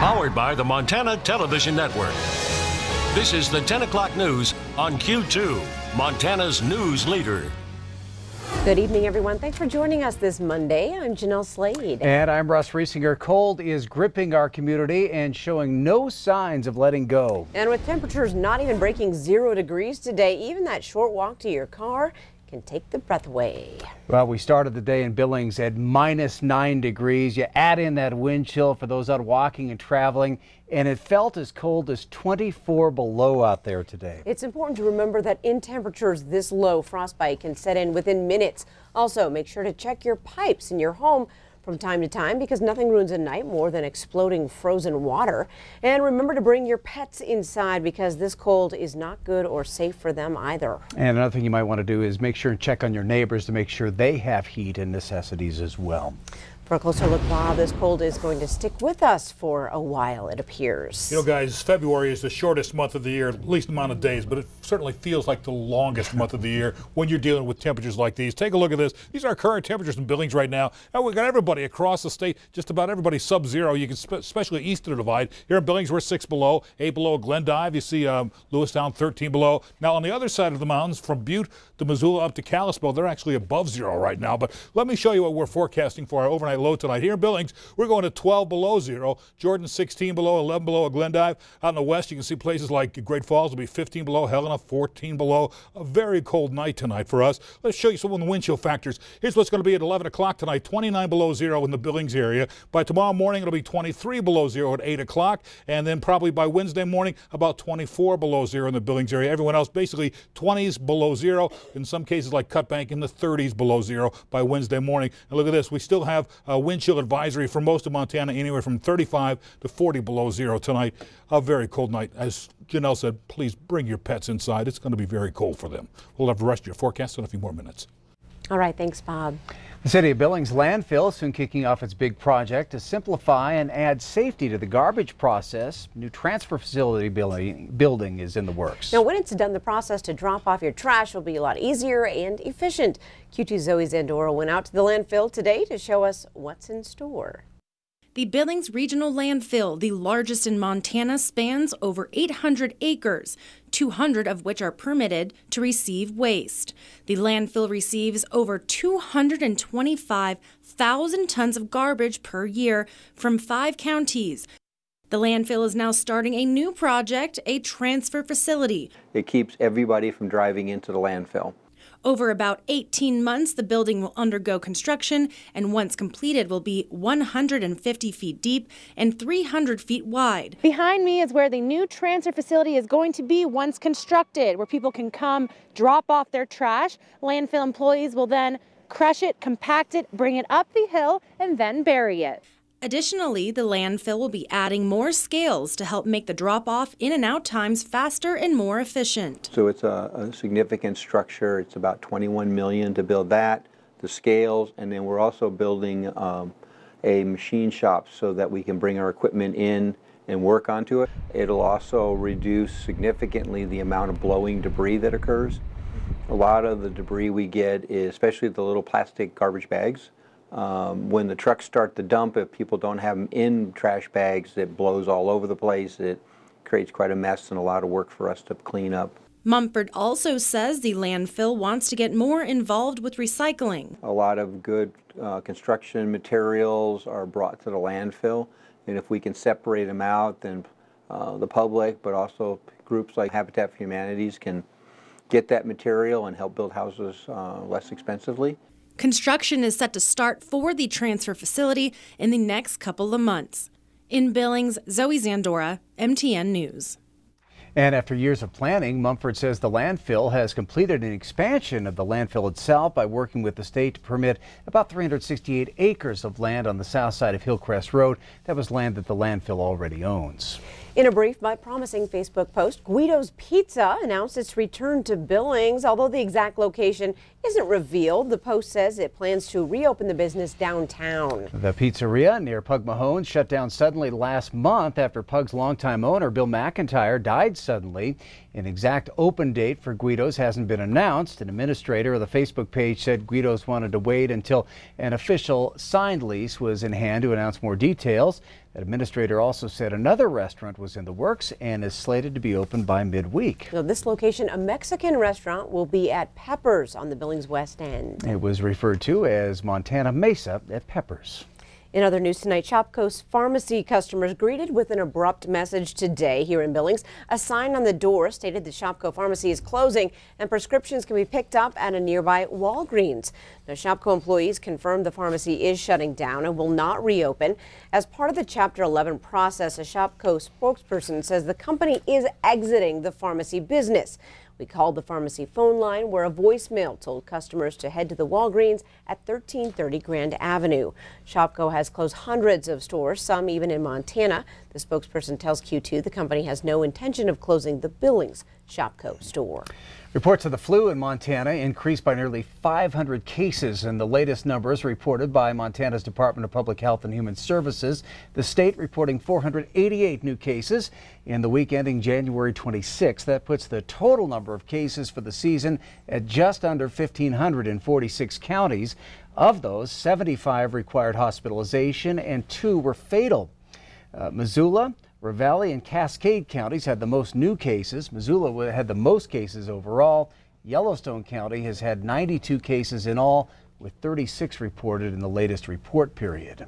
Powered by the Montana Television Network. This is the 10 o'clock news on Q2, Montana's news leader. Good evening, everyone. Thanks for joining us this Monday. I'm Jeanelle Slade. And I'm Russ Riesinger. Cold is gripping our community and showing no signs of letting go. And with temperatures not even breaking 0 degrees today, even that short walk to your car can take the breath away. Well, we started the day in Billings at -9 degrees. You add in that wind chill for those out walking and traveling, and it felt as cold as 24 below out there today. It's important to remember that in temperatures this low, frostbite can set in within minutes. Also, make sure to check your pipes in your home from time to time because nothing ruins a night more than exploding frozen water. And remember to bring your pets inside because this cold is not good or safe for them either. And another thing you might want to do is make sure and check on your neighbors to make sure they have heat and necessities as well. For a closer look, Bob, this cold is going to stick with us for a while, it appears. You know, guys, February is the shortest month of the year, least amount of days, but it certainly feels like the longest month of the year when you're dealing with temperatures like these. Take a look at this. These are our current temperatures in Billings right now. And we've got everybody across the state, just about everybody sub-zero. You can, especially east of the divide. Here in Billings, we're 6 below, 8 below at Glendive. You see Lewistown 13 below. Now, on the other side of the mountains, from Butte to Missoula up to Kalispell, they're actually above zero right now. But let me show you what we're forecasting for our overnight low tonight. Here in Billings, we're going to 12 below zero. Jordan 16 below, 11 below at Glendive. Out in the west, you can see places like Great Falls will be 15 below, Helena 14 below. A very cold night tonight for us. Let's show you some of the wind chill factors. Here's what's going to be at 11 o'clock tonight, 29 below zero in the Billings area. By tomorrow morning, it'll be 23 below zero at 8 o'clock. And then probably by Wednesday morning, about 24 below zero in the Billings area. Everyone else basically 20s below zero. In some cases like Cutbank in the 30s below zero by Wednesday morning. And look at this. We still have a wind chill advisory for most of Montana, anywhere from 35 to 40 below zero tonight. A very cold night. As Jeanelle said, please bring your pets inside. It's going to be very cold for them. We'll have the rest of your forecast in a few more minutes. All right, thanks, Bob. The City of Billings Landfill soon kicking off its big project to simplify and add safety to the garbage process. New transfer facility building is in the works. Now, when it's done, the process to drop off your trash will be a lot easier and efficient. Q2's Zoe Zandora went out to the landfill today to show us what's in store. The Billings Regional Landfill, the largest in Montana, spans over 800 acres, 200 of which are permitted to receive waste. The landfill receives over 225,000 tons of garbage per year from 5 counties. The landfill is now starting a new project, a transfer facility. It keeps everybody from driving into the landfill. Over about 18 months, the building will undergo construction, and once completed will be 150 feet deep and 300 feet wide. Behind me is where the new transfer facility is going to be once constructed, where people can come drop off their trash. Landfill employees will then crush it, compact it, bring it up the hill, and then bury it. Additionally, the landfill will be adding more scales to help make the drop-off in and out times faster and more efficient. So it's a significant structure. It's about $21 million to build that, the scales, and then we're also building a machine shop so that we can bring our equipment in and work onto it. It'll also reduce significantly the amount of blowing debris that occurs. A lot of the debris we get is, especially the little plastic garbage bags. When the trucks start to dump, if people don't have them in trash bags, it blows all over the place. It creates quite a mess and a lot of work for us to clean up. Mumford also says the landfill wants to get more involved with recycling. A lot of good construction materials are brought to the landfill, and if we can separate them out, then the public, but also groups like Habitat for Humanities can get that material and help build houses less expensively. Construction is set to start for the transfer facility in the next couple of months. In Billings, Zoe Zandora, MTN News. And after years of planning, Mumford says the landfill has completed an expansion of the landfill itself by working with the state to permit about 368 acres of land on the south side of Hillcrest Road. That was land that the landfill already owns. In a brief but promising Facebook post, Guido's Pizza announced its return to Billings. Although the exact location isn't revealed, the post says it plans to reopen the business downtown. The pizzeria near Pug Mahone's shut down suddenly last month after Pug's longtime owner, Bill McIntyre, died suddenly. An exact open date for Guido's hasn't been announced. An administrator of the Facebook page said Guido's wanted to wait until an official signed lease was in hand to announce more details. An administrator also said another restaurant was in the works and is slated to be open by midweek. Now, this location, a Mexican restaurant, will be at Peppers on the Billings West End. It was referred to as Montana Mesa at Peppers. In other news tonight, Shopko's pharmacy customers greeted with an abrupt message today here in Billings. A sign on the door stated the Shopko pharmacy is closing and prescriptions can be picked up at a nearby Walgreens. Now, Shopko employees confirmed the pharmacy is shutting down and will not reopen. As part of the Chapter 11 process, a Shopko spokesperson says the company is exiting the pharmacy business. We called the pharmacy phone line where a voicemail told customers to head to the Walgreens at 1330 Grand Avenue. Shopko has closed hundreds of stores, some even in Montana. The spokesperson tells Q2 the company has no intention of closing the Billings Shopko store. Reports of the flu in Montana increased by nearly 500 cases in the latest numbers reported by Montana's Department of Public Health and Human Services. The state reporting 488 new cases in the week ending January 26. That puts the total number of cases for the season at just under 1,500 in 46 counties. Of those, 75 required hospitalization and 2 were fatal. Missoula, Ravalli and Cascade counties had the most new cases. Missoula had the most cases overall. Yellowstone County has had 92 cases in all, with 36 reported in the latest report period.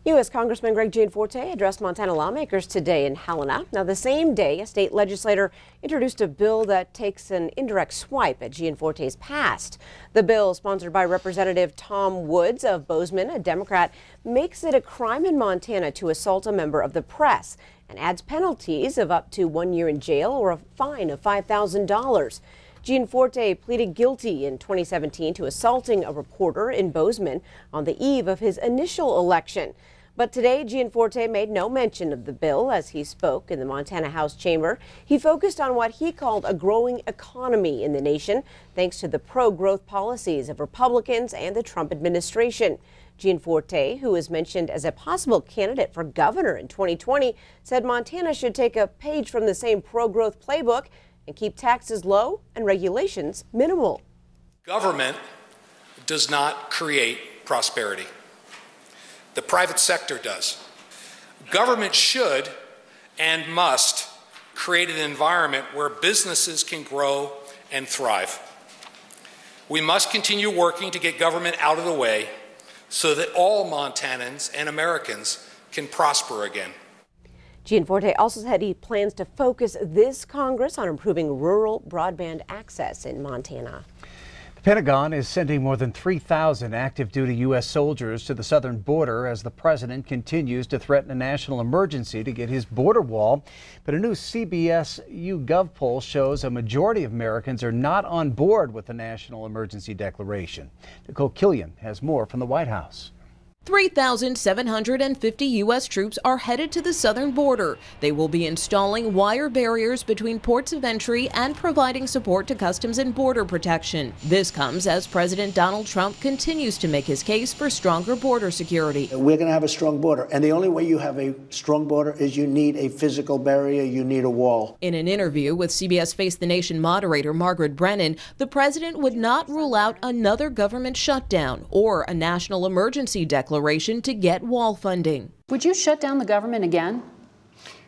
U.S. Congressman Greg Gianforte addressed Montana lawmakers today in Helena. Now, the same day, a state legislator introduced a bill that takes an indirect swipe at Gianforte's past. The bill, sponsored by Representative Tom Woods of Bozeman, a Democrat, makes it a crime in Montana to assault a member of the press and adds penalties of up to 1 year in jail or a fine of $5,000. Gianforte pleaded guilty in 2017 to assaulting a reporter in Bozeman on the eve of his initial election. But today, Gianforte made no mention of the bill as he spoke in the Montana House chamber. He focused on what he called a growing economy in the nation, thanks to the pro-growth policies of Republicans and the Trump administration. Gianforte, who is mentioned as a possible candidate for governor in 2020, said Montana should take a page from the same pro-growth playbook and keep taxes low and regulations minimal. Government does not create prosperity. The private sector does. Government should and must create an environment where businesses can grow and thrive. We must continue working to get government out of the way so that all Montanans and Americans can prosper again. Gianforte also said he plans to focus this Congress on improving rural broadband access in Montana. The Pentagon is sending more than 3,000 active duty U.S. soldiers to the southern border as the president continues to threaten a national emergency to get his border wall. But a new CBS YouGov poll shows a majority of Americans are not on board with the national emergency declaration. Nicole Killian has more from the White House. 3,750 U.S. troops are headed to the southern border. They will be installing wire barriers between ports of entry and providing support to Customs and Border Protection. This comes as President Donald Trump continues to make his case for stronger border security. We're going to have a strong border, and the only way you have a strong border is you need a physical barrier, you need a wall. In an interview with CBS Face the Nation moderator Margaret Brennan, the president would not rule out another government shutdown or a national emergency declaration to get wall funding. Would you shut down the government again?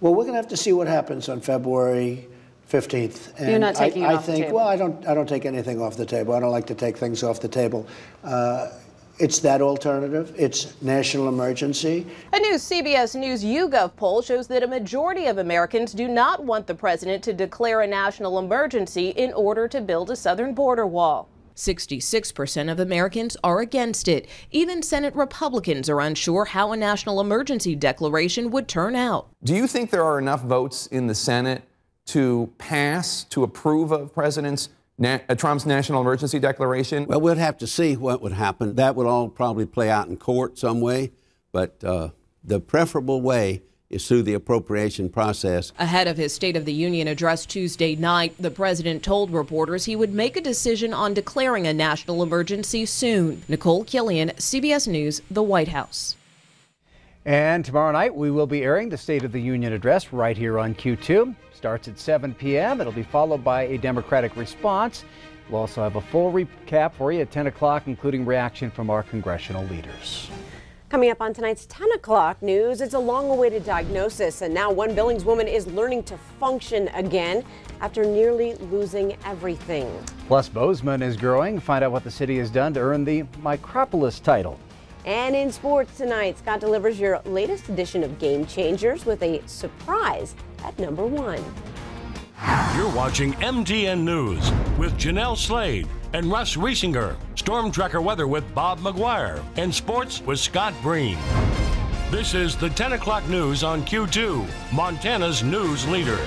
Well, we're going to have to see what happens on February 15th. And you're not taking it off the table? Well, I don't take anything off the table. I don't like to take things off the table. It's that alternative. It's national emergency. A new CBS News YouGov poll shows that a majority of Americans do not want the president to declare a national emergency in order to build a southern border wall. 66% of Americans are against it. Even Senate Republicans are unsure how a national emergency declaration would turn out. Do you think there are enough votes in the Senate to approve of President Trump's national emergency declaration? Well, we'll have to see what would happen. That would all probably play out in court some way, but the preferable way is through the appropriation process. Ahead of his State of the Union address Tuesday night, the president told reporters he would make a decision on declaring a national emergency soon. Nicole Killian, CBS News, the White House. And tomorrow night we will be airing the State of the Union address right here on Q2. Starts at 7 p.m. It'll be followed by a Democratic response. We'll also have a full recap for you at 10 o'clock, including reaction from our congressional leaders. Coming up on tonight's 10 o'clock news, it's a long-awaited diagnosis, and now one Billings woman is learning to function again after nearly losing everything. Plus, Bozeman is growing. Find out what the city has done to earn the Micropolis title. And in sports tonight, Scott delivers your latest edition of Game Changers with a surprise at number 1. You're watching MTN News with Jeanelle Slade and Russ Riesinger. Storm Tracker weather with Bob McGuire. And sports with Scott Breen. This is the 10 o'clock news on Q2, Montana's news leader.